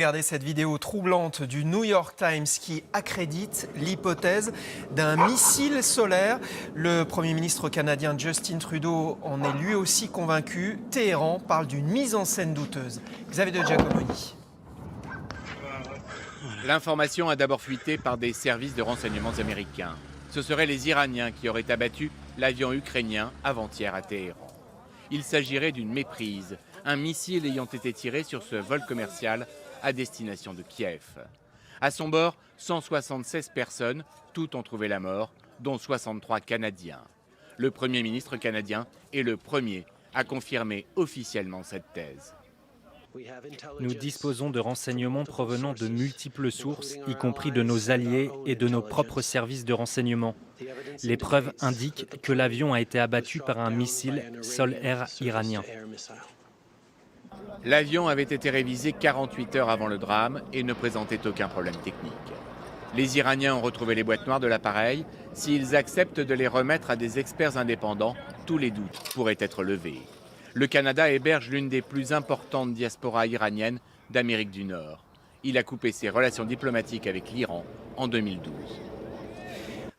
Regardez cette vidéo troublante du New York Times qui accrédite l'hypothèse d'un missile solaire. Le Premier ministre canadien Justin Trudeau en est lui aussi convaincu. Téhéran parle d'une mise en scène douteuse. Xavier de Giacomoni. L'information a d'abord fuité par des services de renseignements américains. Ce seraient les Iraniens qui auraient abattu l'avion ukrainien avant-hier à Téhéran. Il s'agirait d'une méprise, un missile ayant été tiré sur ce vol commercial à destination de Kiev. À son bord, 176 personnes, toutes ont trouvé la mort, dont 63 Canadiens. Le Premier ministre canadien est le premier à confirmer officiellement cette thèse. Nous disposons de renseignements provenant de multiples sources, y compris de nos alliés et de nos propres services de renseignement. Les preuves indiquent que l'avion a été abattu par un missile sol-air iranien. L'avion avait été révisé 48 heures avant le drame et ne présentait aucun problème technique. Les Iraniens ont retrouvé les boîtes noires de l'appareil. S'ils acceptent de les remettre à des experts indépendants, tous les doutes pourraient être levés. Le Canada héberge l'une des plus importantes diasporas iraniennes d'Amérique du Nord. Il a coupé ses relations diplomatiques avec l'Iran en 2012.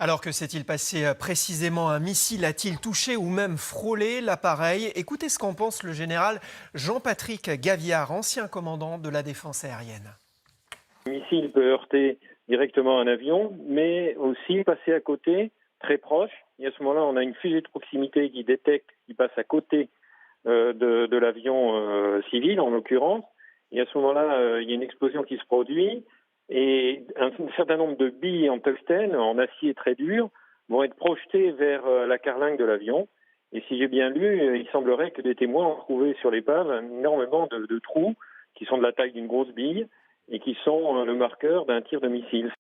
Alors que s'est-il passé précisément? Un missile a-t-il touché ou même frôlé l'appareil? Écoutez ce qu'en pense le général Jean-Patrick Gaviard, ancien commandant de la défense aérienne. Le missile peut heurter directement un avion, mais aussi passer à côté, très proche. Et à ce moment-là, on a une fusée de proximité qui détecte, qui passe à côté de l'avion civil, en l'occurrence. Et à ce moment-là, il y a une explosion qui se produit. Et un certain nombre de billes en tungstène, en acier très dur, vont être projetées vers la carlingue de l'avion. Et si j'ai bien lu, il semblerait que des témoins ont trouvé sur l'épave énormément de trous qui sont de la taille d'une grosse bille et qui sont le marqueur d'un tir de missile.